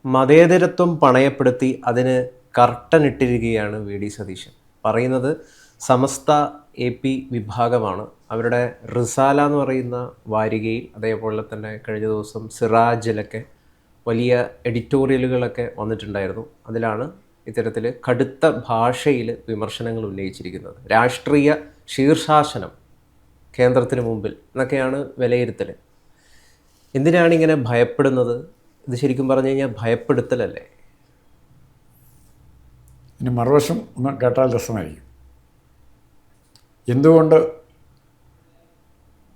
മതേതരത്വം പണയപ്പെടുത്തി അതിന് കർട്ടനിട്ടിരിക്കുകയാണ് V D Satheesan. പറയുന്നത് സമസ്ത എ പി വിഭാഗമാണ്. അവരുടെ റിസാല എന്ന് പറയുന്ന വാരികയിൽ, അതേപോലെ തന്നെ കഴിഞ്ഞ ദിവസം സിറാജിലൊക്കെ വലിയ എഡിറ്റോറിയലുകളൊക്കെ വന്നിട്ടുണ്ടായിരുന്നു. അതിലാണ് ഇത്തരത്തിൽ കടുത്ത ഭാഷയിൽ വിമർശനങ്ങൾ ഉന്നയിച്ചിരിക്കുന്നത്. രാഷ്ട്രീയ ശീർഷാസനം കേന്ദ്രത്തിന് മുമ്പിൽ എന്നൊക്കെയാണ് വിലയിരുത്തൽ. എന്തിനാണ് ഇങ്ങനെ ഭയപ്പെടുന്നത്? ഇത് ശരിക്കും പറഞ്ഞു കഴിഞ്ഞാൽ ഭയപ്പെടുത്തലല്ലേ? ഇനി മറുവശം ഒന്ന് കേട്ടാൽ രസമായിരിക്കും. എന്തുകൊണ്ട്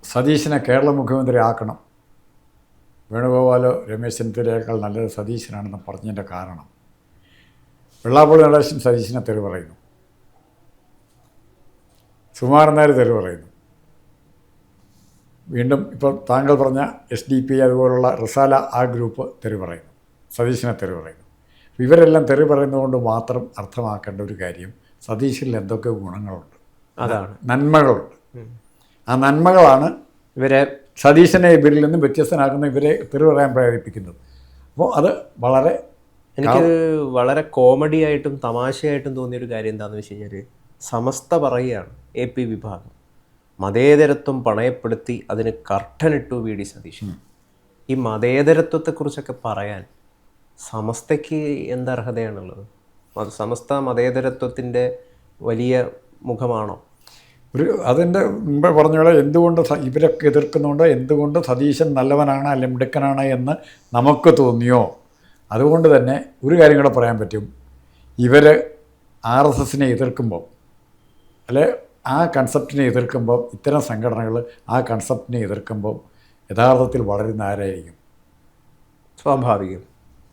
സതീശനെ കേരള മുഖ്യമന്ത്രി ആക്കണം, വേണുഗോപാലോ രമേശ് ചെന്നിത്തലയേക്കാൾ നല്ലത് സതീശനാണെന്ന് പറഞ്ഞതിൻ്റെ കാരണം, വെള്ളാപ്പള്ളി നടേശൻ സതീശനെ തെറി പറയുന്നു, സുകുമാരൻ നായർ തെറി പറയുന്നു, വീണ്ടും ഇപ്പോൾ താങ്കൾ പറഞ്ഞ SDP അതുപോലുള്ള റിസാല ആ ഗ്രൂപ്പ് തെറി പറയുന്നു, സതീശനെ തെറി പറയുന്നു. ഇവരെല്ലാം തെറി പറയുന്നതുകൊണ്ട് മാത്രം അർത്ഥമാക്കേണ്ട ഒരു കാര്യം, സതീശനിൽ എന്തൊക്കെ ഗുണങ്ങളുണ്ട്, അതാണ് നന്മകളുണ്ട്. ആ നന്മകളാണ് ഇവരെ സതീശനെ ഇവരിൽ നിന്നും വ്യത്യസ്തനാക്കുന്ന, ഇവരെ തെറി പറയാൻ പ്രേരിപ്പിക്കുന്നത്. അപ്പോൾ അത് എനിക്ക് വളരെ കോമഡി ആയിട്ടും തമാശയായിട്ടും തോന്നിയൊരു കാര്യം എന്താണെന്ന് വെച്ച് കഴിഞ്ഞാൽ, സമസ്ത പറയുകയാണ് AP വിഭാഗം മതേതരത്വം പണയപ്പെടുത്തി അതിന് കർട്ടനിട്ടു വി ഡി സതീശൻ. ഈ മതേതരത്വത്തെക്കുറിച്ചൊക്കെ പറയാൻ സമസ്തയ്ക്ക് എന്തർഹതയാണുള്ളത്? സമസ്ത മതേതരത്വത്തിൻ്റെ വലിയ മുഖമാണോ? അതിൻ്റെ മുമ്പേ പറഞ്ഞ പോലെ എന്തുകൊണ്ട് ഇവരൊക്കെ എതിർക്കുന്നുണ്ടോ, എന്തുകൊണ്ട് സതീശൻ നല്ലവനാണ് അല്ലെങ്കിൽ മിടുക്കനാണ് എന്ന് നമുക്ക് തോന്നിയോ, അതുകൊണ്ട് തന്നെ ഒരു കാര്യം കൂടെ പറയാൻ പറ്റും. ഇവർ RSSനെ എതിർക്കുമ്പോൾ, അല്ലെ ആ കൺസെപ്റ്റിനെ എതിർക്കുമ്പോൾ, ഇത്തരം സംഘടനകൾ ആ കൺസെപ്റ്റിനെ എതിർക്കുമ്പോൾ യഥാർത്ഥത്തിൽ വളരുന്ന ആരായിരിക്കും? സ്വാഭാവികം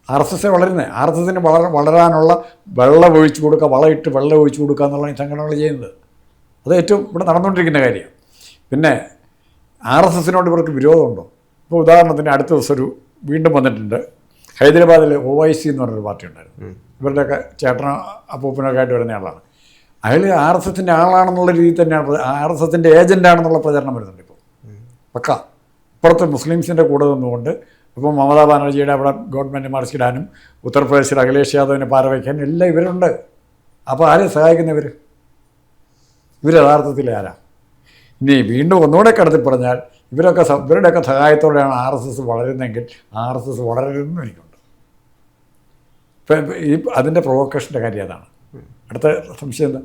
RSS വളരുന്നത്. RSSന് വളരാനുള്ള വെള്ളം ഒഴിച്ചു കൊടുക്കുക, വളമിട്ട് വെള്ളം ഒഴിച്ചു കൊടുക്കുക എന്നുള്ള ഈ സംഘടനകൾ ചെയ്യുന്നത്. അത് ഏറ്റവും ഇവിടെ നടന്നുകൊണ്ടിരിക്കുന്ന കാര്യമാണ്. പിന്നെ RSSനോട് ഇവർക്ക് വിരോധമുണ്ടോ? ഇപ്പോൾ ഉദാഹരണത്തിന് അടുത്ത ദിവസം വീണ്ടും വന്നിട്ടുണ്ട്, ഹൈദരാബാദിൽ OIC എന്ന് പറഞ്ഞൊരു പാർട്ടി ഉണ്ടായിരുന്നു. ഇവരുടെയൊക്കെ ചേട്ടനോ അപ്പൂപ്പനൊക്കെ ആയിട്ട് വരുന്ന ആളാണ്. അയാൾ RSSൻ്റെ ആളാണെന്നുള്ള രീതിയിൽ തന്നെയാണ്, RSSൻ്റെ ഏജൻ്റാണെന്നുള്ള പ്രചരണം വരുന്നുണ്ട്. ഇപ്പോൾ പക്ക ഇപ്പുറത്ത് മുസ്ലിംസിൻ്റെ കൂടെ നിന്നുകൊണ്ട് ഇപ്പോൾ മമതാ ബാനർജിയുടെ അവിടെ ഗവൺമെൻറ് മറിച്ചിടാനും ഉത്തർപ്രദേശിൽ അഖിലേഷ് യാദവിനെ പാരവയ്ക്കാനും എല്ലാം ഇവരുണ്ട്. അപ്പോൾ ആരെയും സഹായിക്കുന്നവർ? ഇവർ യഥാർത്ഥത്തിൽ ആരാ? ഇനി വീണ്ടും ഒന്നുകൂടെ കടത്തി പറഞ്ഞാൽ ഇവരുടെയൊക്കെ സഹായത്തോടെയാണ് RSS വളരുന്നതെങ്കിൽ RSS വളരുന്നു എനിക്കുണ്ട്. ഇപ്പം അതിൻ്റെ പ്രൊവോക്കേഷൻ്റെ കാര്യം അതാണ്. അടുത്ത സംശയം എന്താ?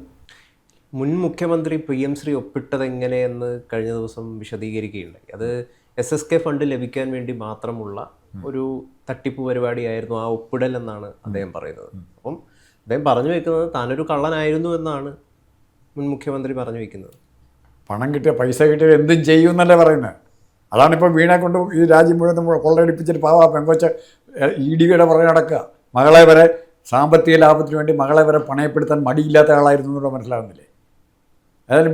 മുൻ മുഖ്യമന്ത്രി PM ശ്രീ ഒപ്പിട്ടത് എങ്ങനെയെന്ന് കഴിഞ്ഞ ദിവസം വിശദീകരിക്കുകയുണ്ടായി. അത് SSK ഫണ്ട് ലഭിക്കാൻ വേണ്ടി മാത്രമുള്ള ഒരു തട്ടിപ്പ് പരിപാടിയായിരുന്നു ആ ഒപ്പിടൽ എന്നാണ് അദ്ദേഹം പറയുന്നത്. അപ്പം അദ്ദേഹം പറഞ്ഞു വയ്ക്കുന്നത് താനൊരു കള്ളനായിരുന്നു എന്നാണ് മുൻ മുഖ്യമന്ത്രി പറഞ്ഞു വയ്ക്കുന്നത്. പണം കിട്ടിയ പൈസ കിട്ടിയ എന്തും ചെയ്യും എന്നല്ലേ പറയുന്നത്. അതാണിപ്പോൾ വീണെ കൊണ്ട് ഈ രാജ്യം മുഴുവൻ കൊള്ളയടിപ്പിച്ചിട്ട് പാവാ പെങ്കൊച്ച EDയുടെ പുറകെ നടക്കുക. മകളെ വരെ സാമ്പത്തിക ലാഭത്തിന് വേണ്ടി മകളെ വരെ പണയപ്പെടുത്താൻ മടിയില്ലാത്ത ആളായിരുന്നു എന്നുള്ള മനസ്സിലാകുന്നില്ലേ? അതായത്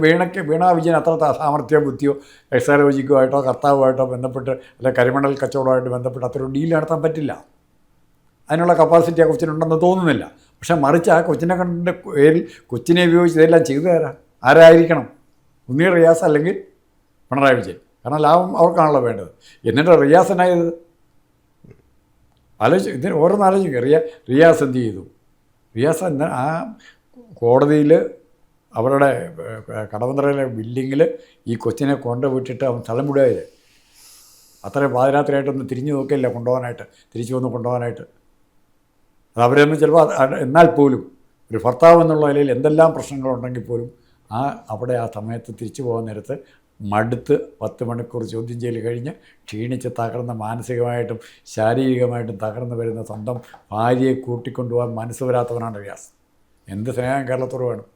വീണാ വിജയൻ അത്ര സാമർഥ്യമോ ബുദ്ധിയോ എക്സാലോജിക്കോ ആയിട്ടോ കർത്താവുമായിട്ടോ ബന്ധപ്പെട്ട് അല്ലെങ്കിൽ കരിമണൽ കച്ചവടമായിട്ട് ബന്ധപ്പെട്ട് അത്ര ഒരു ഡീൽ നടത്താൻ പറ്റില്ല. അതിനുള്ള കപ്പാസിറ്റി ആ കൊച്ചിനുണ്ടെന്ന് തോന്നുന്നില്ല. പക്ഷേ മറിച്ച് ആ കൊച്ചിനെ കണ്ടിൻ്റെ പേരിൽ കൊച്ചിനെ ഉപയോഗിച്ച് ഇതെല്ലാം ചെയ്തു ആരായിരിക്കണം? ഒന്നീ റിയാസ് അല്ലെങ്കിൽ പിണറായി വിജയൻ. കാരണം ലാഭം അവർക്കാണല്ലോ വേണ്ടത്. എന്നിട്ട് റിയാസിനായത് ഇതിന് ഓരോന്ന് ആലോചിക്കുക. റിയാസ് എന്ത് ചെയ്തു? റിയാസ് ആ കോടതിയിൽ അവരുടെ കടവന്ത്രയിലെ ബിൽഡിങ്ങിൽ ഈ കൊച്ചിനെ കൊണ്ടുവിട്ടിട്ട് അവൻ സ്ഥലം വിടുകയില്ല. അത്രയും പാതിരാത്രിയായിട്ടൊന്ന് തിരിഞ്ഞു നോക്കിയില്ല കൊണ്ടുപോകാനായിട്ട്, തിരിച്ചു വന്ന് കൊണ്ടുപോകാനായിട്ട്. അത് അവരൊന്നും ചിലപ്പോൾ എന്നാൽ പോലും ഒരു ഭർത്താവ് എന്നുള്ള നിലയിൽ എന്തെല്ലാം പ്രശ്നങ്ങളുണ്ടെങ്കിൽ പോലും അവിടെ ആ സമയത്ത് തിരിച്ചു പോകാൻ നേരത്ത് മടുത്ത് 10 മണിക്കൂർ ചോദ്യം ചെയ്യൽ കഴിഞ്ഞ് ക്ഷീണിച്ച് തകർന്ന് മാനസികമായിട്ടും ശാരീരികമായിട്ടും തകർന്ന് വരുന്ന സ്വന്തം ഭാര്യയെ കൂട്ടിക്കൊണ്ടുപോകാൻ മനസ്സ് വരാത്തവനാണ് റിയാസ്. എന്ത് സ്നേഹം കേരളത്തോട് വേണം?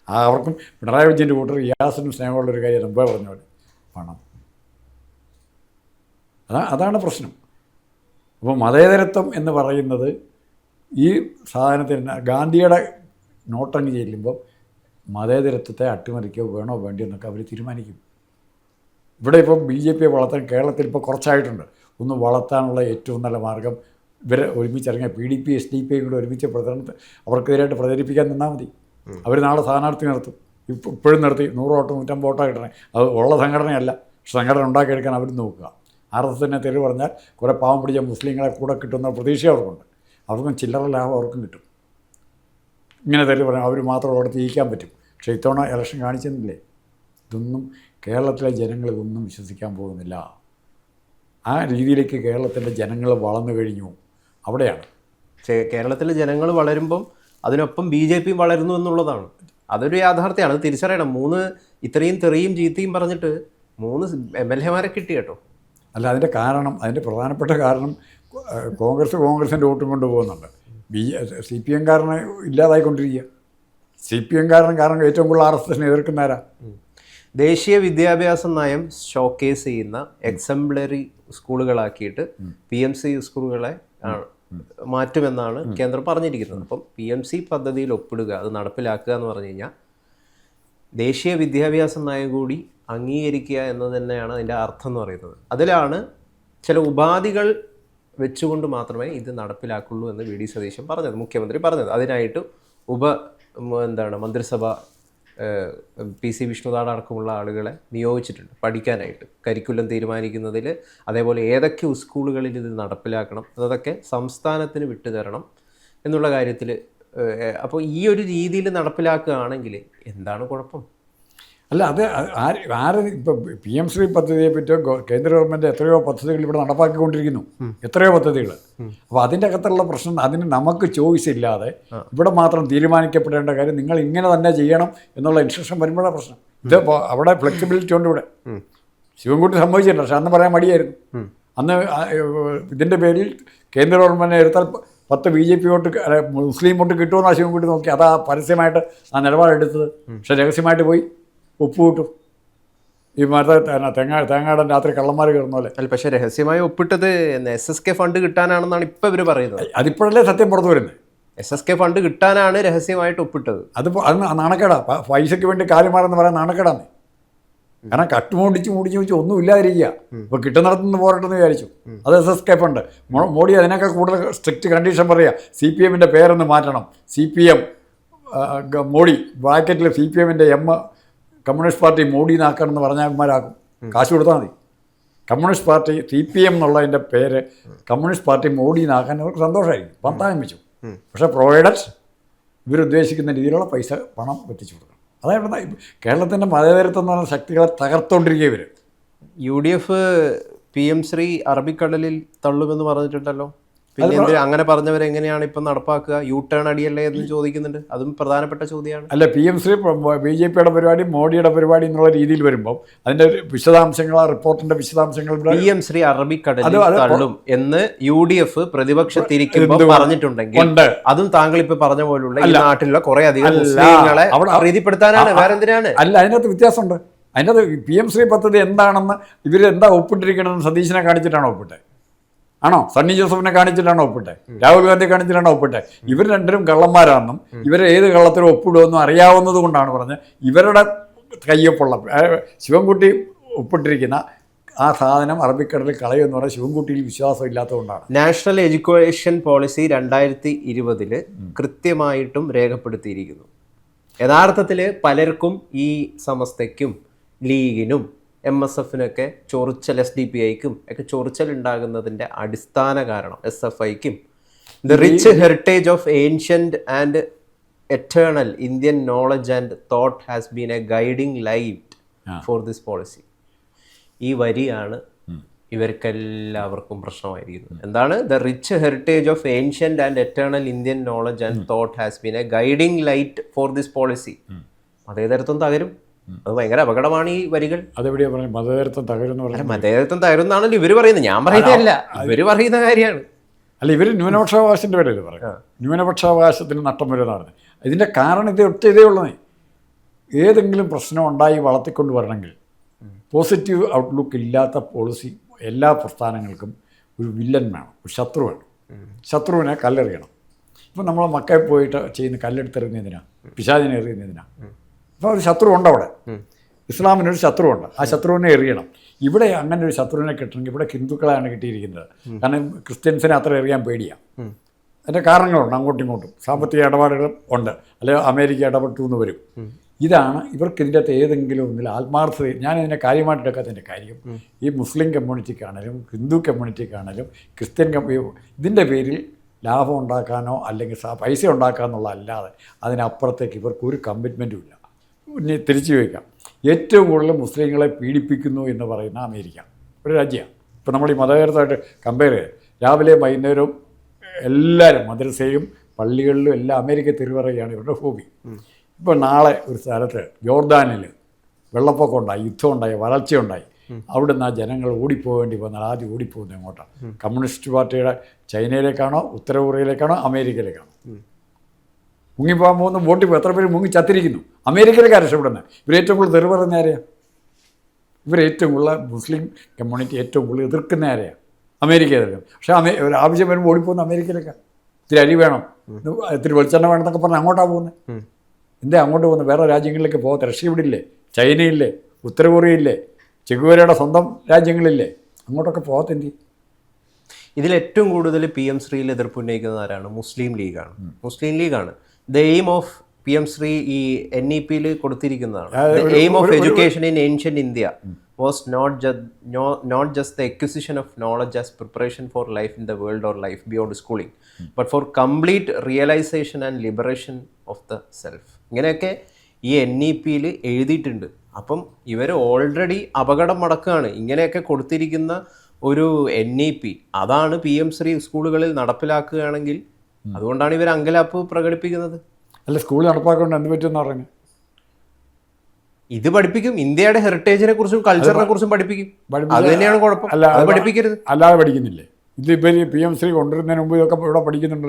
അവർക്കും പിണറായി വിജയൻ്റെ കൂട്ടർ റിയാസിനും സ്നേഹമുള്ളൊരു കാര്യം മുമ്പേ പറഞ്ഞ പോലെ പണം. അതാണ് പ്രശ്നം. അപ്പോൾ മതേതരത്വം എന്ന് പറയുന്നത് ഈ സാധനത്തിന് ഗാന്ധിയുടെ നോട്ടങ്ങ് ചെല്ലുമ്പോൾ മതേതരത്വത്തെ അട്ടിമറിക്കോ വേണോ വേണ്ടിയോ എന്നൊക്കെ അവർ തീരുമാനിക്കും. ഇവിടെ ഇപ്പോൾ BJP വളർത്താൻ കേരളത്തിൽ ഇപ്പോൾ കുറച്ചായിട്ടുണ്ട്. ഒന്ന് വളർത്താനുള്ള ഏറ്റവും നല്ല മാർഗം ഇവരെ ഒരുമിച്ചിറങ്ങിയ PDP SDP കൂടെ ഒരുമിച്ച് പ്രചരണത്തെ അവർക്കെതിരായിട്ട് പ്രചരിപ്പിക്കാൻ നിന്നാൽ മതി. അവർ നാളെ സ്ഥാനാർത്ഥി നിർത്തും. ഇപ്പോഴും നിർത്തി 100 വോട്ടോ 150 വോട്ടോ കിട്ടണേ. അത് ഉള്ള സംഘടനയല്ല, പക്ഷെ സംഘടന ഉണ്ടാക്കിയെടുക്കാൻ അവർ നോക്കുക. RSSനെ തെറി പറഞ്ഞാൽ കുറേ പാവം പിടിച്ച മുസ്ലിങ്ങളെ കൂടെ കിട്ടുന്ന പ്രതീക്ഷ അവർക്കുണ്ട്. അവർക്കും ചില്ലറ ലാഭം അവർക്കും കിട്ടും. ഇങ്ങനെ തെറി പറഞ്ഞാൽ അവർ മാത്രം അവിടെ ജയിക്കാൻ പറ്റും. പക്ഷേ ഇത്തവണ ഇലക്ഷൻ കാണിച്ചെന്നില്ലേ, ഇതൊന്നും കേരളത്തിലെ ജനങ്ങൾ ഇതൊന്നും വിശ്വസിക്കാൻ പോകുന്നില്ല. ആ രീതിയിലേക്ക് കേരളത്തിൻ്റെ ജനങ്ങൾ വളർന്നു കഴിഞ്ഞു. അവിടെയാണ് കേരളത്തിലെ ജനങ്ങൾ വളരുമ്പം അതിനൊപ്പം BJP വളരുന്നു എന്നുള്ളതാണ്. അതൊരു യാഥാർത്ഥ്യമാണ്, അത് തിരിച്ചറിയണം. ഇത്രയും തെറിയും ചീത്തയും പറഞ്ഞിട്ട് 3 MLA-മാരെ കിട്ടി കേട്ടോ. അല്ല, അതിൻ്റെ പ്രധാനപ്പെട്ട കാരണം കോൺഗ്രസിൻ്റെ വോട്ടും കൊണ്ട് പോകുന്നുണ്ട്. CPM കാരനെ ഇല്ലാതായിക്കൊണ്ടിരിക്കുക. CPM കാരണം ഏറ്റവും കൂടുതൽ RSSനെ എതിർക്കുന്നവരാ. ദേശീയ വിദ്യാഭ്യാസ നയം ഷോക്കേസ് ചെയ്യുന്ന എക്സംപ്ലറി സ്കൂളുകളാക്കിയിട്ട് PMC സ്കൂളുകളെ മാറ്റുമെന്നാണ് കേന്ദ്രം പറഞ്ഞിരിക്കുന്നത്. അപ്പം PMC പദ്ധതിയിൽ ഒപ്പിടുക, അത് നടപ്പിലാക്കുക എന്ന് പറഞ്ഞു കഴിഞ്ഞാൽ ദേശീയ വിദ്യാഭ്യാസ നയം കൂടി അംഗീകരിക്കുക എന്ന് തന്നെയാണ് അതിൻ്റെ അർത്ഥം എന്ന് പറയുന്നത്. അതിലാണ് ചില ഉപാധികൾ വെച്ചുകൊണ്ട് മാത്രമേ ഇത് നടപ്പിലാക്കുള്ളൂ എന്ന് VD സതീശൻ പറഞ്ഞത്, മുഖ്യമന്ത്രി പറഞ്ഞത്. അതിനായിട്ട് മന്ത്രിസഭ PC വിഷ്ണുനാഥ് അടക്കമുള്ള ആളുകളെ നിയോഗിച്ചിട്ടുണ്ട് പഠിക്കാനായിട്ട്, കരിക്കുലം തീരുമാനിക്കുന്നതിൽ, അതേപോലെ ഏതൊക്കെ സ്കൂളുകളിൽ ഇത് നടപ്പിലാക്കണം അതൊക്കെ സംസ്ഥാനത്തിന് വിട്ടുതരണം എന്നുള്ള കാര്യത്തിൽ. അപ്പോൾ ഈ ഒരു രീതിയിൽ നടപ്പിലാക്കുകയാണെങ്കിൽ എന്താണ് കുഴപ്പം? അല്ല, അത് ഇപ്പോൾ PM ശ്രീ പദ്ധതിയെ പറ്റിയോ കേന്ദ്ര ഗവൺമെൻറ് എത്രയോ പദ്ധതികൾ ഇവിടെ നടപ്പാക്കിക്കൊണ്ടിരിക്കുന്നു, എത്രയോ പദ്ധതികൾ. അപ്പോൾ അതിൻ്റെ അകത്തുള്ള പ്രശ്നം, അതിന് നമുക്ക് ചോയ്സ് ഇല്ലാതെ ഇവിടെ മാത്രം തീരുമാനിക്കപ്പെടേണ്ട കാര്യം നിങ്ങൾ ഇങ്ങനെ തന്നെ ചെയ്യണം എന്നുള്ള ഇൻസ്ട്രക്ഷൻ വരുമ്പോഴാണ് പ്രശ്നം. ഇത് അവിടെ ഫ്ലെക്സിബിലിറ്റി ഉണ്ട്. ഇവിടെ ശിവൻകുട്ടി സമ്മതിച്ചില്ല, പക്ഷെ അന്ന് പറയാൻ മടിയായിരുന്നു. അന്ന് ഇതിൻ്റെ പേരിൽ കേന്ദ്ര ഗവൺമെൻറ് എടുത്താൽ 10 BJP വോട്ട് മുസ്ലിം വോട്ട് കിട്ടുമെന്നാണ് ശിവൻകുട്ടി നോക്കി. അതാ പരസ്യമായിട്ട് ആ നിലപാടെടുത്തത്. പക്ഷെ രഹസ്യമായിട്ട് പോയി ഒപ്പുകിട്ടു. ഈ തേങ്ങാടൻ രാത്രി കള്ളന്മാർ കയറുന്ന പോലെ. അല്ല, പക്ഷേ രഹസ്യമായി ഒപ്പിട്ടത് SSK ഫണ്ട് കിട്ടാനാണെന്നാണ് ഇപ്പം ഇവർ പറയുന്നത്. അതിപ്പോഴല്ലേ സത്യം പുറത്തു വരുന്നത്. SSK ഫണ്ട് കിട്ടാനാണ് രഹസ്യമായിട്ട് ഒപ്പിട്ടത്. അത് നാണക്കേടാ. പൈസയ്ക്ക് വേണ്ടി കാര്യമാരെന്ന് പറയാൻ നാണക്കേടാന്ന്. കാരണം കട്ടുമൂടിച്ച് ഒന്നും ഇല്ലാതിരിക്കുക. ഇപ്പോൾ കിട്ടുന്നിടത്തുനിന്ന് പോരട്ടെന്ന് വിചാരിച്ചു. അത് SSK ഫണ്ട്. മോഡി അതിനേക്കാൾ കൂടുതൽ സ്ട്രിക്റ്റ് കണ്ടീഷൻ പറയുക, CPMൻ്റെ പേരൊന്ന് മാറ്റണം. CPM മോഡി ബ്രാക്കറ്റിൽ CPMൻ്റെ M കമ്മ്യൂണിസ്റ്റ് പാർട്ടി മോഡി നാക്കണമെന്ന് പറഞ്ഞാൽമാരാക്കും. കാശ് കൊടുത്താൽ മതി. കമ്മ്യൂണിസ്റ്റ് പാർട്ടി CPM എന്നുള്ളതിൻ്റെ പേര് കമ്മ്യൂണിസ്റ്റ് പാർട്ടി മോഡി നാക്കാൻ അവർക്ക് സന്തോഷമായിരിക്കും. പന്തായം വെച്ചു. പക്ഷേ പ്രൊവൈഡഡ് ഇവരുദ്ദേശിക്കുന്ന രീതിയിലുള്ള പണം എത്തിച്ചു കൊടുക്കണം. അതായത് കേരളത്തിൻ്റെ മതേതരത്വം എന്ന് പറഞ്ഞ ശക്തികളെ തകർത്തുകൊണ്ടിരിക്കുക ഇവർ. UDF PM ശ്രീ അറബിക്കടലിൽ തള്ളുമെന്ന് പറഞ്ഞിട്ടുണ്ടല്ലോ. പിന്നെ അങ്ങനെ പറഞ്ഞവരെങ്ങനെയാണ് ഇപ്പം നടപ്പാക്കുക? U-ടേൺ അടിയല്ലേ എന്ന് ചോദിക്കുന്നുണ്ട്. അതും പ്രധാനപ്പെട്ട ചോദ്യമാണ്. അല്ല, PM ശ്രീ BJPയുടെ പരിപാടി മോഡിയുടെ പരിപാടി എന്നുള്ള രീതിയിൽ വരുമ്പോൾ അതിൻ്റെ വിശദാംശങ്ങൾ, ആ റിപ്പോർട്ടിൻ്റെ വിശദാംശങ്ങൾ PM ശ്രീ അറബിക്കടലിൽ തള്ളും എന്ന് UDF പ്രതിപക്ഷത്തിരിക്കുമ്പോൾ പറഞ്ഞിട്ടുണ്ടെങ്കിൽ അതും താങ്കൾ ഇപ്പൊ പറഞ്ഞ പോലുള്ള ഈ നാട്ടിലുള്ള കുറെ അധികം മുസ്ലിങ്ങളെ പ്രീതിപ്പെടുത്താനാണ്, വേറെ എന്തിനാണ്? അല്ല, അതിനകത്ത് വ്യത്യാസമുണ്ട്. അതിനകത്ത് PM ശ്രീ പദ്ധതി എന്താണെന്ന് ഇവരെന്താ ഒപ്പിട്ടിരിക്കണമെന്ന് സതീശനെ കാണിച്ചിട്ടാണോ ഒപ്പിട്ടെ? ആണോ? സണ്ണി ജോസഫിനെ കാണിച്ചിട്ടാണോ ഒപ്പിട്ടെ? രാഹുൽ ഗാന്ധി കാണിച്ചിട്ടാണോ ഒപ്പിട്ടെ? ഇവർ രണ്ടും കള്ളന്മാരാണെന്നും ഇവരെ ഏത് കള്ളത്തിലും ഒപ്പിടുമെന്നും അറിയാവുന്നത് കൊണ്ടാണ് പറഞ്ഞത് ഇവരുടെ കയ്യൊപ്പുള്ള ശിവൻകുട്ടി ഒപ്പിട്ടിരിക്കുന്ന ആ സാധനം അറബിക്കടലിൽ കളയുമെന്ന് പറഞ്ഞാൽ ശിവൻകുട്ടിയിൽ വിശ്വാസം ഇല്ലാത്തതുകൊണ്ടാണ്. നാഷണൽ എഡ്യൂക്കേഷൻ പോളിസി 2020 കൃത്യമായിട്ടും രേഖപ്പെടുത്തിയിരിക്കുന്നു. യഥാർത്ഥത്തിൽ പലർക്കും ഈ സമസ്തയ്ക്കും ലീഗിനും MSFനൊക്കെ ചൊറിച്ചൽ, SDPIക്കും ഒക്കെ ചൊറിച്ചൽ ഉണ്ടാകുന്നതിൻ്റെ അടിസ്ഥാന കാരണം SFIക്കും the rich heritage of ancient and eternal Indian knowledge and thought has been a guiding light for this policy. ഈ വരിയാണ് ഇവർക്കെല്ലാവർക്കും പ്രശ്നമായിരിക്കുന്നത്. എന്താണ്? The rich heritage of ancient and eternal Indian knowledge and thought has been a guiding light for this policy. മതേതരത്വം തകരും. അത് ഭയങ്കര അപകടമാണ് ഈ വരികൾ. അതെവിടെയാ പറയുന്നത്? മതേതരത്വം തകരുന്നു പറയുന്നത്. മതേതരത്വം തകരുന്നാണല്ലോ ഇവർ പറയുന്നത്, ഞാൻ പറയുന്നതല്ല, ഇവർ പറയുന്ന കാര്യമാണ്. അല്ല, ഇവർ ന്യൂനപക്ഷാവകാശത്തിൻ്റെ പേരല്ലേ പറയുക? ന്യൂനപക്ഷാവകാശത്തിന് നഷ്ടം വരുന്നതാണ് ഇതിൻ്റെ കാരണം. ഇതേ ഉള്ളതേ. ഏതെങ്കിലും പ്രശ്നം ഉണ്ടായി വളർത്തിക്കൊണ്ട് വരണമെങ്കിൽ പോസിറ്റീവ് ഔട്ട്ലുക്ക് ഇല്ലാത്ത പോളിസി എല്ലാ പ്രസ്ഥാനങ്ങൾക്കും ഒരു വില്ലൻ വേണം, ഒരു ശത്രു വേണം. ശത്രുവിനെ കല്ലെറിയണം. ഇപ്പം നമ്മൾ മക്കയിൽ പോയിട്ട് ചെയ്യുന്ന കല്ലെടുത്തെറിയുന്നതിനാണ്, പിശാചിനെ എറിയുന്നതിനാണ്. അപ്പോൾ ഒരു ശത്രു ഉണ്ട് അവിടെ. ഇസ്ലാമിനൊരു ശത്രുവുണ്ട്, ആ ശത്രുവിനെ എറിയണം. ഇവിടെ അങ്ങനെ ഒരു ശത്രുവിനെ കിട്ടണമെങ്കിൽ ഇവിടെ ഹിന്ദുക്കളെയാണ് കിട്ടിയിരിക്കുന്നത്. കാരണം ക്രിസ്ത്യൻസിനെ അത്ര എറിയാൻ പേടിയാണ്. അതിൻ്റെ കാരണങ്ങളുണ്ട്, അങ്ങോട്ടും ഇങ്ങോട്ടും സാമ്പത്തിക ഇടപാടുകൾ ഉണ്ട്. അല്ലെങ്കിൽ അമേരിക്ക ഇടപെട്ടു എന്ന് വരും. ഇതാണ് ഇവർക്കിതിൻ്റെ അകത്ത് ഏതെങ്കിലും ഒന്നിൽ ആത്മാർത്ഥത. ഞാനിതിനെ കാര്യമായിട്ട് എടുക്കാത്തതിൻ്റെ കാര്യം ഈ മുസ്ലിം കമ്മ്യൂണിറ്റിക്കാണേലും ഹിന്ദു കമ്മ്യൂണിറ്റിക്കാണേലും ക്രിസ്ത്യൻ ഇതിൻ്റെ പേരിൽ ലാഭം ഉണ്ടാക്കാനോ അല്ലെങ്കിൽ പൈസ ഉണ്ടാക്കാമെന്നുള്ള അല്ലാതെ അതിനപ്പുറത്തേക്ക് ഇവർക്കൊരു കമ്മിറ്റ്മെൻറ്റും ഇല്ല. ഇനി തിരിച്ചു ചോദിക്കാം, ഏറ്റവും കൂടുതൽ മുസ്ലിങ്ങളെ പീഡിപ്പിക്കുന്നു എന്ന് പറയുന്ന അമേരിക്ക ഒരു രാജ്യമാണ്. ഇപ്പോൾ നമ്മൾ ഈ മതേതരത്വമായിട്ട് കമ്പയർ ചെയ്ത് രാവിലെ വൈകുന്നേരവും എല്ലാവരും മദ്രസയും പള്ളികളിലും എല്ലാം അമേരിക്ക തിരുവറയാണ് ഇവരുടെ ഹോബി. ഇപ്പോൾ നാളെ ഒരു സ്ഥലത്ത് ജോർദാനിൽ വെള്ളപ്പൊക്കം ഉണ്ടായി, യുദ്ധം ഉണ്ടായി, വരൾച്ചയുണ്ടായി. അവിടെ നിന്ന് ആ ജനങ്ങൾ ഓടിപ്പോകേണ്ടി വന്നാൽ ആദ്യം ഓടിപ്പോകുന്നത് എങ്ങോട്ടാണ്? കമ്മ്യൂണിസ്റ്റ് പാർട്ടിയുടെ ചൈനയിലേക്കാണോ, ഉത്തര കൊറിയയിലേക്കാണോ, അമേരിക്കയിലേക്കാണോ? മുങ്ങിപ്പോകാൻ പോകുന്ന വോട്ട് ഇപ്പോൾ എത്ര പേര് മുങ്ങി ചത്തിരിക്കുന്നു? അമേരിക്കയിലേക്കാണ് രക്ഷപ്പെടുന്നത്. ഇവരേറ്റവും കൂടുതൽ തെറി പറയുന്ന ആരെയാണ്? ഇവരേറ്റവും കൂടുതൽ മുസ്ലിം കമ്മ്യൂണിറ്റി ഏറ്റവും കൂടുതൽ എതിർക്കുന്ന ആരെയാണ്? അമേരിക്കയിലേക്കാണ്. പക്ഷേ ഒരു ആവശ്യം വരുമ്പോൾ ഓടിപ്പോകുന്ന അമേരിക്കയിലേക്കാണ്. ഇത്തിരി അരി വേണം, ഇത്തിരി വെളിച്ചെണ്ണ വേണം എന്നൊക്കെ പറഞ്ഞാൽ അങ്ങോട്ടാണ് പോകുന്നത്. എന്താ അങ്ങോട്ട് പോകുന്നത്? വേറെ രാജ്യങ്ങളിലേക്ക് പോകാത്ത റഷ്യ ഇവിടില്ലേ, ചൈനയില്ലേ, ഉത്തര കൊറിയയില്ലേ, ചെഗുവേരയുടെ സ്വന്തം രാജ്യങ്ങളില്ലേ, അങ്ങോട്ടൊക്കെ പോകാത്തെന്തി? ഇതിലേറ്റവും കൂടുതൽ PM ശ്രീയിൽ എതിർപ്പ് ഉന്നയിക്കുന്നത് ആരാണ്? മുസ്ലിം ലീഗാണ്. മുസ്ലിം ലീഗാണ്. The aim of PM Shri ഈ NEP-യിൽ കൊടുത്തിരിക്കുന്നതാണ്. The aim of education in ancient India was not just the acquisition of knowledge as preparation for life in the world or life beyond schooling, but for complete realization and liberation of the self. ഇങ്ങനെയൊക്കെ ഈ NEP-യിൽ എഴുതിയിട്ടുണ്ട്. അപ്പം ഇവർ already അപകടം മടക്കുകയാണ്. ഇങ്ങനെയൊക്കെ കൊടുത്തിരിക്കുന്ന ഒരു NEP അതാണ് PM ശ്രീ സ്കൂളുകളിൽ നടപ്പിലാക്കുകയാണെങ്കിൽ അതുകൊണ്ടാണ് ഇവർ അങ്കലാപ്പ് പ്രകടിപ്പിക്കുന്നത്. അല്ല, സ്കൂൾ നടപ്പാക്കൊണ്ട് എന്ത് പറ്റുമെന്ന് പറഞ്ഞു? ഇത് പഠിപ്പിക്കും, ഇന്ത്യയുടെ ഹെറിറ്റേജിനെ കുറിച്ചും കൾച്ചറിനെ കുറിച്ചും പഠിപ്പിക്കും. അത് തന്നെയാണ് കുഴപ്പം. അത് പഠിപ്പിക്കരുത്. അല്ലാതെ പഠിക്കുന്നില്ലേ? ഇതിപ്പോൾ ഈ PM ശ്രീ കൊണ്ടുവരുന്നതിന് മുമ്പ് ഇതൊക്കെ ഇവിടെ പഠിക്കുന്നുണ്ട്.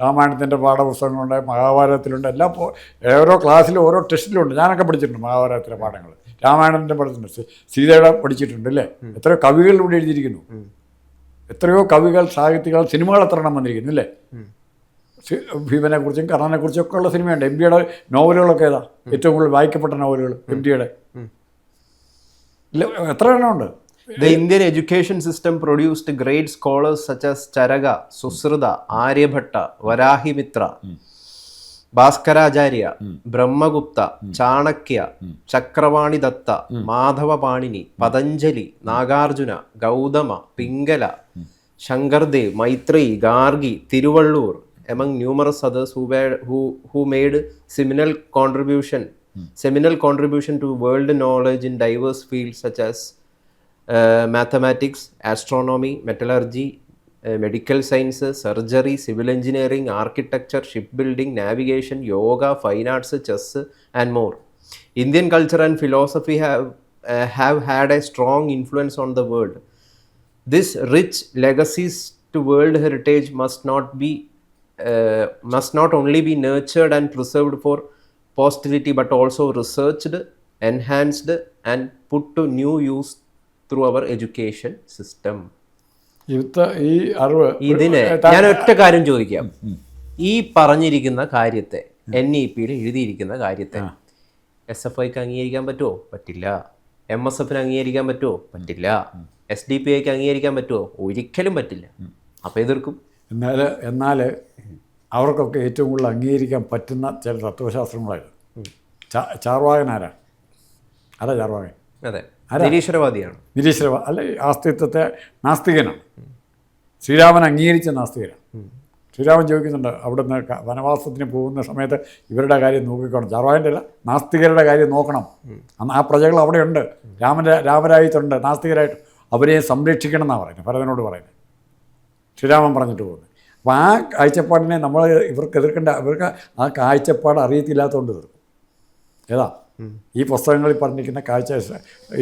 രാമായണത്തിൻ്റെ പാഠപുസ്തകങ്ങളുണ്ട്, മഹാഭാരതത്തിലുണ്ട്, എല്ലാം ഓരോ ക്ലാസ്സിലും ഓരോ ടെസ്റ്റിലുണ്ട്. ഞാനൊക്കെ പഠിച്ചിട്ടുണ്ട് മഹാഭാരതത്തിലെ പാഠങ്ങൾ, രാമായണത്തിൻ്റെ പഠിച്ചിട്ടുണ്ട്, സീതയുടെ പഠിച്ചിട്ടുണ്ട് അല്ലേ. എത്രയോ കവികളിലൂടെ എഴുതിയിരിക്കുന്നു, എത്രയോ കവികൾ, സാഹിത്യകൾ, സിനിമകൾ എത്ര എണ്ണം വന്നിരിക്കുന്നു അല്ലേ. ഭീമനെ കുറിച്ചും കർണനെ കുറിച്ചും ഒക്കെ ഉള്ള സിനിമയുണ്ട്. MBയുടെ നോവലുകളൊക്കെ ഏതാ ഏറ്റവും കൂടുതൽ വായിക്കപ്പെട്ട നോവലുകൾ? MBയുടെ ഇല്ല, എത്ര എണ്ണം ഉണ്ട്? The Indian education system produced great scholars such as Charaka, Susruta, Aryabhatta, Varahimitra, Bhaskaracharya, Brahmagupta, Chanakya, Chakravani Datta, Madhava Panini, Patanjali, Nagarjuna, Gautama, Pingala, Shankardev, Maitreyi, Gargi, Tiruvallur, among numerous others who made seminal contribution to world knowledge in diverse fields such as mathematics, astronomy, metallurgy, medical sciences, surgery, civil engineering, architecture, shipbuilding, navigation, yoga, fine arts, chess, and more. Indian culture and philosophy have had a strong influence on the world. This rich legacies to world heritage must not only be nurtured and preserved for posterity, but also researched, enhanced, and put to new use through our education system. ഈ അറിവ് ഇതിന് ഞാൻ ഒറ്റ കാര്യം ചോദിക്കാം. ഈ പറഞ്ഞിരിക്കുന്ന കാര്യത്തെ NEP-യിൽ എഴുതിയിരിക്കുന്ന കാര്യത്തെ SFIക്ക് അംഗീകരിക്കാൻ പറ്റുമോ? പറ്റില്ല. MSFന് അംഗീകരിക്കാൻ പറ്റുമോ? പറ്റില്ല. SDPIക്ക് അംഗീകരിക്കാൻ പറ്റുമോ? ഒരിക്കലും പറ്റില്ല. അപ്പോൾ എതിർക്കും. എന്നാൽ അവർക്കൊക്കെ ഏറ്റവും കൂടുതൽ അംഗീകരിക്കാൻ പറ്റുന്ന ചില തത്വശാസ്ത്രങ്ങളായിരുന്നു. ചാർവാകൻ ആരാ ചാർവാകൻ? അതെ, നിരീശ്വരവാദിയാണ്. അല്ല, ആസ്തിത്വത്തെ നാസ്തികനാണ്. ശ്രീരാമൻ അംഗീകരിച്ച നാസ്തികനാണ്. ശ്രീരാമൻ ചോദിക്കുന്നുണ്ട്, അവിടുന്ന് വനവാസത്തിന് പോകുന്ന സമയത്ത് ഇവരുടെ കാര്യം നോക്കിക്കോണം. ചാർവാകൻ്റെ അല്ല, നാസ്തികരുടെ കാര്യം നോക്കണം. അന്ന് ആ പ്രജകൾ അവിടെയുണ്ട്, രാമരായിട്ടുണ്ട്, നാസ്തികരായിട്ട് അവരെ സംരക്ഷിക്കണം എന്നാണ് പറയുന്നത്, ഭരതനോട് പറയുന്നത്. ശ്രീരാമൻ പറഞ്ഞിട്ട് പോകുന്നത്. അപ്പോൾ ആ കാഴ്ചപ്പാടിനെ നമ്മൾ ഇവർക്ക് എതിർക്കേണ്ട, ഇവർക്ക് ആ കാഴ്ചപ്പാട് അറിയത്തില്ലാത്തതുകൊണ്ട് എതിർക്കും. ഏതാ ഈ പുസ്തകങ്ങളിൽ പറഞ്ഞിരിക്കുന്ന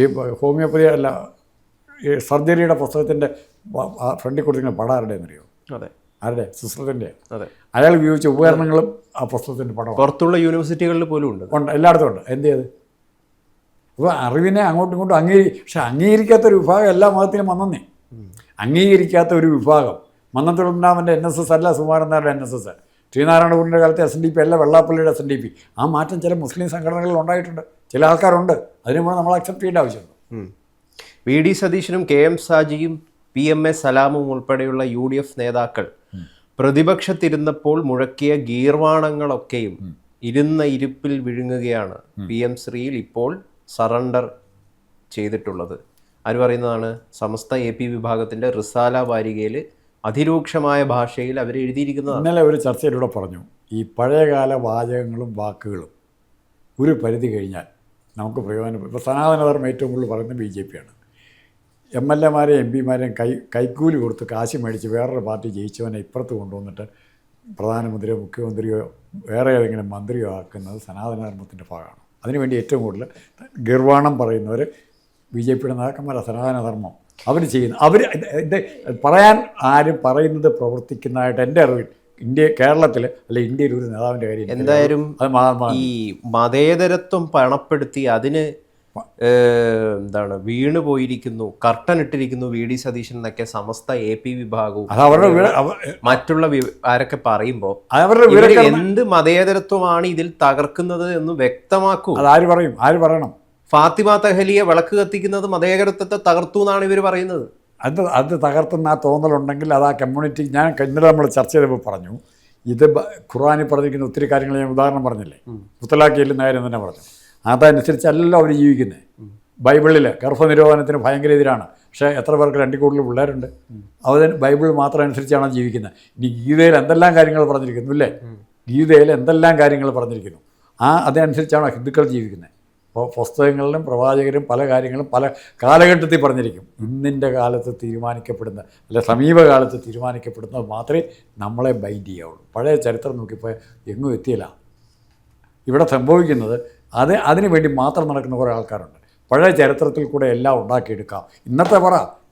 ഈ ഹോമിയോപ്പതി അല്ല, ഈ സർജറിയുടെ പുസ്തകത്തിൻ്റെ ഫ്രണ്ടിൽ കൊടുത്തിരിക്കുന്ന പടം ആരുടെയെന്നറിയോ? അതെ, ആരുടെ? സുശ്രുതൻ്റെ. അതെ, അയാൾ ഉപയോഗിച്ച ഉപകരണങ്ങളും ആ പുസ്തകത്തിൻ്റെ പടം പുറത്തുള്ള യൂണിവേഴ്സിറ്റികളിൽ പോലും ഉണ്ട്, എല്ലായിടത്തും ഉണ്ട്. എന്ത് ചെയ്ത്? അപ്പോൾ അറിവിനെ അങ്ങോട്ടും ഇങ്ങോട്ടും പക്ഷെ അംഗീകരിക്കാത്തൊരു വിഭാഗം എല്ലാ മതത്തിലും വന്നേ. അംഗീകരിക്കാത്ത ഒരു വിഭാഗം മന്നത്തുണ്ടാവൻ്റെ NSS അല്ല, സുകുമാരനാരുടെ NSS, ശ്രീനാരായണഗുരുവിൻ്റെ കാലത്തെ SNDP അല്ല, വെള്ളാപ്പള്ളിയുടെ SNDP. ആ മാറ്റം ചില മുസ്ലിം സംഘടനകളിൽ ഉണ്ടായിട്ടുണ്ട്, ചില ആൾക്കാരുണ്ട്. അതിനുമ്പോൾ നമ്മൾ അക്സെപ്റ്റ് ചെയ്യേണ്ട ആവശ്യമുണ്ട്. VD സതീശനും KM ഷാജിയും PMA സലാമും ഉൾപ്പെടെയുള്ള UDF നേതാക്കൾ പ്രതിപക്ഷത്തിരുന്നപ്പോൾ മുഴക്കിയ ഗീർവാണങ്ങളൊക്കെയും ഇരുന്ന ഇരിപ്പിൽ വിഴുങ്ങുകയാണ് PM-ശ്രീയിൽ ഇപ്പോൾ സറണ്ടർ ചെയ്തിട്ടുള്ളത്. ആര് പറയുന്നതാണ്? സമസ്ത AP വിഭാഗത്തിൻ്റെ റിസാല വാരികയിൽ അതിരൂക്ഷമായ ഭാഷയിൽ അവർ എഴുതിയിരിക്കുന്നതാണ്. ഇന്നലെ ഒരു ചർച്ചയിലൂടെ പറഞ്ഞു, ഈ പഴയകാല വാചകങ്ങളും വാക്കുകളും ഒരു പരിധി കഴിഞ്ഞാൽ നമുക്ക് പ്രയോജനം. ഇപ്പോൾ സനാതനധർമ്മം ഏറ്റവും കൂടുതൽ പറയുന്നത് BJP ആണ്. MLA-മാരെയും MP-മാരെയും കൈക്കൂലി കൊടുത്ത് കാശ് മേടിച്ച് വേറൊരു പാർട്ടി ജയിച്ചവനെ ഇപ്പുറത്ത് കൊണ്ടുവന്നിട്ട് പ്രധാനമന്ത്രിയോ മുഖ്യമന്ത്രിയോ വേറെ ഏതെങ്കിലും മന്ത്രിയോ ആക്കുന്നത് സനാതനധർമ്മത്തിൻ്റെ ഭാഗമാണ്. അതിനുവേണ്ടി ഏറ്റവും കൂടുതൽ ഗർവാണം പറയുന്നവർ BJP-യുടെ നേതാക്കന്മാരാണ്. സനാതനധർമ്മം അവർ ചെയ്യുന്നു. ഇത് പറയാൻ ആരും പറയുന്നത് പ്രവർത്തിക്കുന്നതായിട്ട് എൻ്റെ അറിവിൽ കേരളത്തിൽ അല്ലെ ഇന്ത്യയിൽ ഒരു നേതാവിൻ്റെ കാര്യം എന്തായാലും ഈ മതേതരത്വം പണപ്പെടുത്തി അതിന് എന്താണ് വീണ് പോയിരിക്കുന്നു, കർട്ടൻ ഇട്ടിരിക്കുന്നു VD സതീശൻ എന്നൊക്കെ സമസ്ത AP വിഭാഗവും മറ്റുള്ള ആരൊക്കെ പറയുമ്പോൾ എന്ത് മതേതരത്വമാണ് ഇതിൽ തകർക്കുന്നത് എന്ന് വ്യക്തമാക്കൂ. ആര് പറയും? ആര് പറയണം? ഫാത്തിമ തഹലിയെ വിളക്ക് കത്തിക്കുന്നത് മതേതരത്വത്തെ തകർത്തു എന്നാണ് ഇവർ പറയുന്നത്. അത് തകർത്തുന്ന ആ തോന്നലുണ്ടെങ്കിൽ അത് ആ കമ്മ്യൂണിറ്റി, ഞാൻ ഇന്നലെ നമ്മൾ ചർച്ച ചെയ്തപ്പോൾ പറഞ്ഞു, ഇത് ഖുർആനിൽ പറഞ്ഞിരിക്കുന്ന ഒത്തിരി കാര്യങ്ങൾ ഞാൻ ഉദാഹരണം പറഞ്ഞില്ലേ, മുത്തലാഖ് ചെല്ലുന്ന കാര്യം തന്നെ പറഞ്ഞു. അതനുസരിച്ചല്ല അവർ ജീവിക്കുന്നത്. ബൈബിളിൽ ഗർഭനിരോധനത്തിന് ഭയങ്കര എതിരാണ്, പക്ഷേ എത്ര പേർക്ക് 2 കൂടുതൽ പിള്ളേരുണ്ട്? അവർ ബൈബിൾ മാത്രം അനുസരിച്ചാണ് ജീവിക്കുന്നത്. ഇനി ഗീതയിൽ എന്തെല്ലാം കാര്യങ്ങൾ പറഞ്ഞിരിക്കുന്നു അല്ലേ? ഗീതയിൽ എന്തെല്ലാം കാര്യങ്ങൾ പറഞ്ഞിരിക്കുന്നു, അതനുസരിച്ചാണ് ഹിന്ദുക്കൾ ജീവിക്കുന്നത്. അപ്പോൾ പുസ്തകങ്ങളിലും പ്രവാചകരും പല കാര്യങ്ങളും പല കാലഘട്ടത്തിൽ പറഞ്ഞിരിക്കും. ഇന്നിൻ്റെ കാലത്ത് തീരുമാനിക്കപ്പെടുന്ന അല്ല സമീപകാലത്ത് തീരുമാനിക്കപ്പെടുന്നത് മാത്രമേ നമ്മളെ ബൈൻഡ് ചെയ്യാവുള്ളൂ. പഴയ ചരിത്രം നോക്കിയപ്പോൾ എങ്ങും എത്തിയില്ല. ഇവിടെ സംഭവിക്കുന്നത് അതിനു വേണ്ടി മാത്രം നടക്കുന്ന കുറേ ആൾക്കാരുണ്ട്. പഴയ ചരിത്രത്തിൽ കൂടെ എല്ലാം ഉണ്ടാക്കിയെടുക്കാം. ഇന്നത്തെ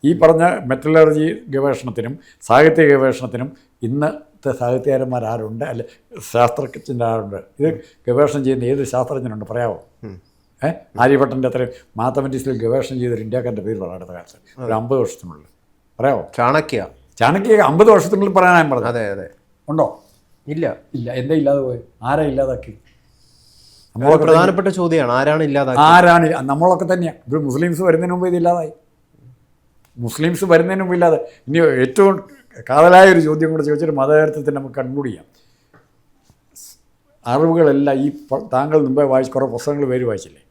ഈ പറഞ്ഞ മെറ്റലർജി ഗവേഷണത്തിനും സാഹിത്യ ഗവേഷണത്തിനും ഇന്നത്തെ സാഹിത്യകാരന്മാരാരുണ്ട്, അല്ലെ ശാസ്ത്രജ്ഞരാരുണ്ട്? ഇത് ഗവേഷണം ചെയ്യുന്ന ഏത് ശാസ്ത്രജ്ഞനുണ്ട്? പറയാമോ? ആര്യഭട്ടൻ്റെ അത്രയും മാത്തമാറ്റിക്സിൽ ഗവേഷണം ചെയ്തൊരു ഇന്ത്യക്കാരൻ്റെ പേര് പറയാം അടുത്ത കാലത്ത്, ഒരു 50 വർഷത്തിനുള്ളിൽ. പറയാമോ? ചാണക്യ 50 വർഷത്തിനുള്ളിൽ പറയാൻ പറഞ്ഞു. അതെ അതെ. ഉണ്ടോ? ഇല്ല. എന്താ ഇല്ലാതെ പോയി? ആരാ ഇല്ലാതാക്കി? പ്രധാനപ്പെട്ട ചോദ്യമാണ്, ആരാണ് ഇല്ലാതാക്കി? നമ്മളൊക്കെ തന്നെയാണ്. ഇപ്പോൾ മുസ്ലിംസ് വരുന്നതിന് മുമ്പ് ഇതില്ലാതായി. മുസ്ലിംസ് വരുന്നതിന് മുമ്പ് ഇല്ലാതെ. ഇനി ഏറ്റവും കാതലായൊരു ചോദ്യം കൂടെ ചോദിച്ചിട്ട് മതേതരത്വത്തിന് നമുക്ക് കൺക്ലൂഡ് ചെയ്യാം. അറിവുകളെല്ലാം ഈ താങ്കൾ മുമ്പേ കുറേ പുസ്തകങ്ങൾ പേര് വായിച്ചില്ലേ?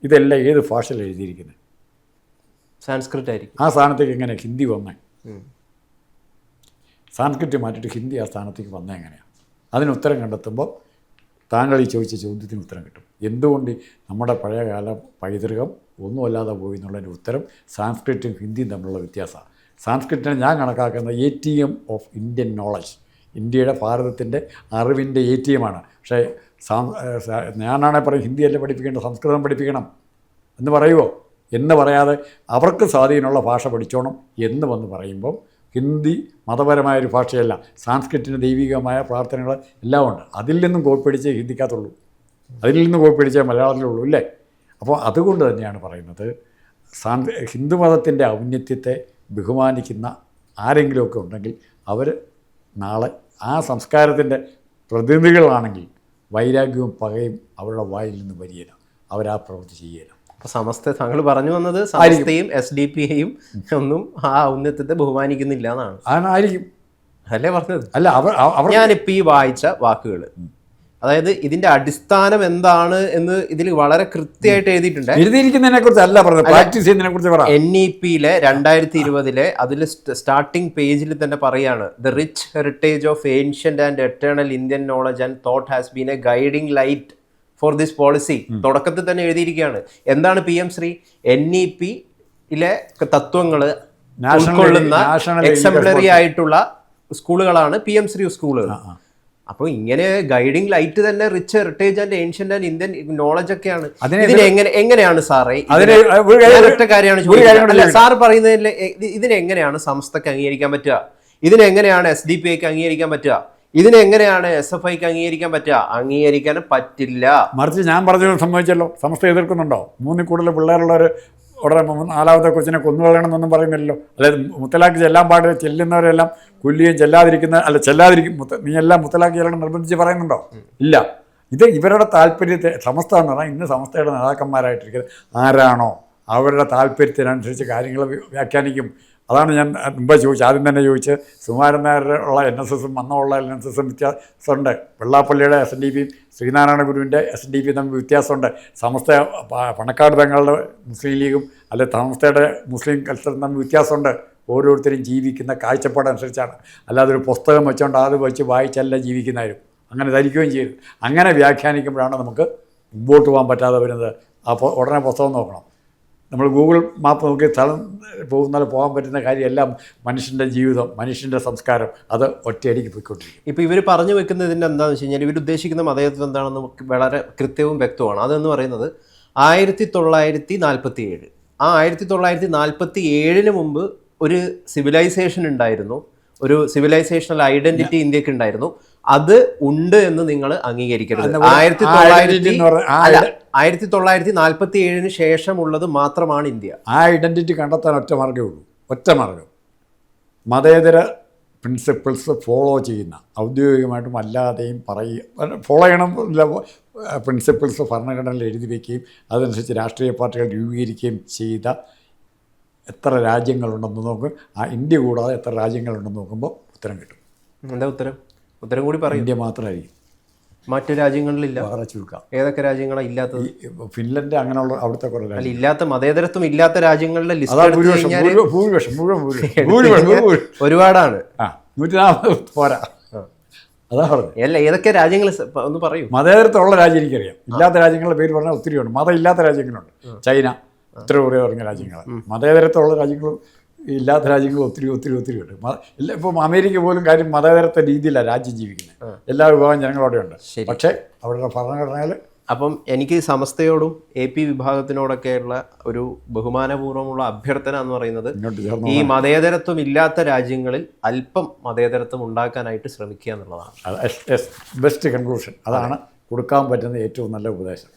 ഇതെല്ലാം ഏത് ഭാഷയിൽ എഴുതിയിരിക്കുന്നത്? സാൻസ്ക്രിറ്റ് ആയിരിക്കും. ആ സ്ഥാനത്തേക്ക് എങ്ങനെ ഹിന്ദി വന്നേ? സാൻസ്ക്രിറ്റ് മാറ്റിയിട്ട് ഹിന്ദി ആ സ്ഥാനത്തേക്ക് വന്നേ എങ്ങനെയാണ്? അതിന് ഉത്തരം കണ്ടെത്തുമ്പോൾ താങ്കൾ ഈ ചോദിച്ച ചോദ്യത്തിന് ഉത്തരം കിട്ടും. എന്തുകൊണ്ട് നമ്മുടെ പഴയകാല പൈതൃകം ഒന്നുമല്ലാതെ പോയി എന്നുള്ളതിൻ്റെ ഉത്തരം സാൻസ്ക്രിറ്റും ഹിന്ദിയും തമ്മിലുള്ള വ്യത്യാസമാണ്. സാൻസ്ക്രിറ്റിനെ ഞാൻ കണക്കാക്കുന്ന ATM ഓഫ് ഇന്ത്യൻ നോളജ്, ഇന്ത്യയുടെ ഭാരതത്തിൻ്റെ അറിവിൻ്റെ ATM ആണ്. പക്ഷേ ഞാനാണെങ്കിൽ പറയും ഹിന്ദിയല്ലേ പഠിപ്പിക്കേണ്ടത്, സംസ്കൃതം പഠിപ്പിക്കണം എന്ന് പറയുമോ? എന്ന് പറയാതെ അവർക്ക് സ്വാധീനമുള്ള ഭാഷ പഠിച്ചോണം എന്ന് വന്ന് പറയുമ്പം ഹിന്ദി മതപരമായൊരു ഭാഷയല്ല, സാൻസ്ക്രിറ്റിന് ദൈവികമായ പ്രാർത്ഥനകൾ എല്ലാം ഉണ്ട്. അതിൽ നിന്നും കോപ്പിടിച്ചേ ഹിന്ദിക്കകത്തുള്ളൂ, അതിൽ നിന്ന് കോപ്പിടിച്ചേ മലയാളത്തിലുള്ളൂ അല്ലേ? അപ്പോൾ അതുകൊണ്ട് തന്നെയാണ് പറയുന്നത്, ഹിന്ദുമതത്തിൻ്റെ ഔന്നത്യത്തെ ബഹുമാനിക്കുന്ന ആരെങ്കിലുമൊക്കെ ഉണ്ടെങ്കിൽ അവർ നാളെ ആ സംസ്കാരത്തിൻ്റെ പ്രതിനിധികളാണെങ്കിൽ വൈരാഗ്യവും പകയും അവരുടെ വായിൽ നിന്ന് വരികയില്ല, അവരാ പ്രവൃത്തി ചെയ്യുകയില്ല. അപ്പോൾ സമസ്ത താങ്കൾ പറഞ്ഞു വന്നത് സമസ്തയും SDP-യും ഒന്നും ആ ഔന്നത്യത്തെ ബഹുമാനിക്കുന്നില്ല എന്നാണ്. ആയിരിക്കും അല്ലേ പറഞ്ഞത്? അല്ല, ഞാനിപ്പോൾ ഈ വായിച്ച വാക്കുകൾ, അതായത് ഇതിന്റെ അടിസ്ഥാനം എന്താണ് എന്ന് ഇതിൽ വളരെ കൃത്യമായിട്ട് എഴുതിയിരിക്കുന്നതിനെ കുറിച്ച് അല്ല പറഞ്ഞത്, പ്രാക്ടീസ് ചെയ്യുന്നതിനെ കുറിച്ച് പറ. NEP-ലെ 2020 അതിൽ സ്റ്റാർട്ടിംഗ് പേജിൽ തന്നെ പറയാണ്, the rich heritage of ancient and eternal Indian knowledge and thought has been A guiding light for this policy. തുടക്കത്തിൽ തന്നെ എഴുതിയിരിക്കുകയാണ്. എന്താണ് PM-ശ്രീ? NEP-ലെ തത്വങ്ങൾ ഉൾക്കൊള്ളുന്ന എക്സംപ്ലറി ആയിട്ടുള്ള സ്കൂളുകളാണ് PM-ശ്രീ സ്കൂളുകൾ. അപ്പോൾ ഇങ്ങനെ ഗൈഡിംഗ് ലൈറ്റ് തന്നെ rich heritage and ancient and Indian knowledge ഒക്കെയാണ്. എങ്ങനെയാണ് സാറേ? ഒറ്റ കാര്യമാണ് സാർ പറയുന്നതിൽ, ഇതിനെങ്ങനെയാണ് സംസ്ഥക്ക് അംഗീകരിക്കാൻ പറ്റുക? ഇതിനെങ്ങനെയാണ് SDPIക്ക് അംഗീകരിക്കാൻ പറ്റുക? ഇതിനെങ്ങനെയാണ് SFIക്ക് അംഗീകരിക്കാൻ പറ്റുക? അംഗീകരിക്കാൻ പറ്റില്ല. മറിച്ച് ഞാൻ പറഞ്ഞത് സംഭവിച്ചല്ലോ, സംസ്ഥ എതിർക്കുന്നുണ്ടോ? 3 കൂടുതൽ പിള്ളേരുള്ളവർ ഉടനെ 4ാമത്തെ കൊച്ചിനെ കൊന്നുകളയണമെന്നൊന്നും പറയുന്നില്ലല്ലോ. അതായത് മുത്തലാഖ് ചെല്ലാൻ പാടില്ല, ചെല്ലുന്നവരെല്ലാം കൊല്ലുകയും ചെല്ലാതിരിക്കും നീ എല്ലാം മുത്തലാഖ് ചെല്ലണം നിർബന്ധിച്ച് പറയുന്നുണ്ടോ? ഇല്ല. ഇത് ഇവരുടെ താല്പര്യത്തെ സമസ്ത എന്ന് പറഞ്ഞാൽ ഇന്ന് സമസ്തയുടെ നേതാക്കന്മാരായിട്ടിരിക്കുന്നത് ആരാണോ അവരുടെ താല്പര്യത്തിനനുസരിച്ച് കാര്യങ്ങൾ വ്യാഖ്യാനിക്കും. അതാണ് ഞാൻ മുമ്പ് ചോദിച്ചത്, ആദ്യം തന്നെ ചോദിച്ച് സുകുമാരൻ നായരുടെ NSSും അന്നുള്ള NSSും വ്യത്യാസമുണ്ട്. വെള്ളാപ്പള്ളിയുടെ SNDPയും ശ്രീനാരായണ ഗുരുവിൻ്റെ SNDP തമ്മിൽ വ്യത്യാസമുണ്ട്. സമസ്ത പണക്കാട് തങ്ങളുടെ മുസ്ലിം ലീഗും അല്ലെ സമസ്തയുടെ മുസ്ലിം കൾച്ചറും തമ്മിൽ വ്യത്യാസമുണ്ട്. ഓരോരുത്തരും ജീവിക്കുന്ന കാഴ്ചപ്പാടനുസരിച്ചാണ്. അല്ലാതെ ഒരു പുസ്തകം വെച്ചുകൊണ്ട് അത് വെച്ച് വായിച്ചല്ല ജീവിക്കുന്നവരും അങ്ങനെ ധരിക്കുകയും ചെയ്തു. അങ്ങനെ വ്യാഖ്യാനിക്കുമ്പോഴാണ് നമുക്ക് മുമ്പോട്ട് പോകാൻ പറ്റാതെ വരുന്നത്. അപ്പോൾ ഉടനെ പുസ്തകം നോക്കണം. നമ്മൾ ഗൂഗിൾ മാപ്പ് നോക്കി സ്ഥലം പോകുന്നാൽ പോകാൻ പറ്റുന്ന കാര്യമെല്ലാം മനുഷ്യൻ്റെ ജീവിതം, മനുഷ്യൻ്റെ സംസ്കാരം അത് ഒറ്റയടിക്ക് പോയിക്കൊണ്ടിരിക്കും. ഇപ്പോൾ ഇവർ പറഞ്ഞു വെക്കുന്നതിൻ്റെ എന്താണെന്ന് വെച്ച് കഴിഞ്ഞാൽ ഇവരുദ്ദേശിക്കുന്ന മതേതരത്വം എന്താണെന്ന് നമുക്ക് വളരെ കൃത്യവും വ്യക്തമാണ്. അതെന്ന് പറയുന്നത് 1947, ആ 1947 മുമ്പ് ഒരു സിവിലൈസേഷൻ ഉണ്ടായിരുന്നു, ഒരു സിവിലൈസേഷണൽ ഐഡന്റിറ്റി ഇന്ത്യക്ക് ഉണ്ടായിരുന്നു. അത് ഉണ്ട് എന്ന് നിങ്ങൾ അംഗീകരിക്കരുത്. 1947 ശേഷമുള്ളത് മാത്രമാണ് ഇന്ത്യ. ആ ഐഡന്റിറ്റി കണ്ടെത്താൻ ഒറ്റ മാർഗ്ഗമേ ഉള്ളൂ. ഒറ്റ മാർഗം മതേതര പ്രിൻസിപ്പിൾസ് ഫോളോ ചെയ്യുന്ന, ഔദ്യോഗികമായിട്ടും അല്ലാതെയും ഫോളോ ചെയ്യണം പ്രിൻസിപ്പിൾസ് ഭരണഘടനയിൽ എഴുതി വയ്ക്കുകയും അതനുസരിച്ച് രാഷ്ട്രീയ പാർട്ടികൾ രൂപീകരിക്കുകയും ചെയ്ത എത്ര രാജ്യങ്ങളുണ്ടെന്ന് നോക്കും. ആ ഇന്ത്യ കൂടാതെ എത്ര രാജ്യങ്ങളുണ്ടെന്ന് നോക്കുമ്പോൾ ഉത്തരം കിട്ടും. എന്താ ഉത്തരം? ഉത്തരം കൂടി പറയും. ഇന്ത്യ മാത്രമായിരിക്കും, മറ്റു രാജ്യങ്ങളിലില്ല. വളരെ ചുരുക്കാം. ഏതൊക്കെ രാജ്യങ്ങളാണ് ഇല്ലാത്തത്? ഫിൻലൻഡ് അങ്ങനെയുള്ള അവിടുത്തെ കുറേ രാജ്യം ഇല്ലാത്ത മതേതരത്വം ഇല്ലാത്ത രാജ്യങ്ങളുടെ ലിസ്റ്റ് ഒരുപാടാണ്. 140 പോരാ. അതാ പറഞ്ഞു. അല്ല, ഏതൊക്കെ രാജ്യങ്ങൾ ഒന്ന് പറയൂ. മതേതരത്വമുള്ള രാജ്യം എനിക്കറിയാം. ഇല്ലാത്ത രാജ്യങ്ങളുടെ പേര് പറഞ്ഞാൽ ഒത്തിരിയുണ്ട്. മതം ഇല്ലാത്ത രാജ്യങ്ങളുണ്ട്. ചൈന, ഇത്ര കുറേ പറഞ്ഞ രാജ്യങ്ങൾ. മതേതരത്വമുള്ള രാജ്യങ്ങളും ഇല്ലാത്ത രാജ്യങ്ങളും ഒത്തിരി ഒത്തിരി ഒത്തിരി ഉണ്ട്. ഇപ്പം അമേരിക്ക പോലും കാര്യം മതേതരത്വ രീതിയിലാണ് രാജ്യം ജീവിക്കുന്നത്. എല്ലാ വിഭാഗം ജനങ്ങളോടെ ഉണ്ട്. പക്ഷേ അവരുടെ ഭരണഘടനയിൽ അപ്പം എനിക്ക് സമസ്തയോടും AP വിഭാഗത്തിനോടൊക്കെയുള്ള ഒരു ബഹുമാനപൂർവ്വമുള്ള അഭ്യർത്ഥന എന്ന് പറയുന്നത്, ഈ മതേതരത്വം ഇല്ലാത്ത രാജ്യങ്ങളിൽ അല്പം മതേതരത്വം ഉണ്ടാക്കാനായിട്ട് ശ്രമിക്കുക എന്നുള്ളതാണ്. Best conclusion. അതാണ് കൊടുക്കാൻ പറ്റുന്ന ഏറ്റവും നല്ല ഉപദേശം.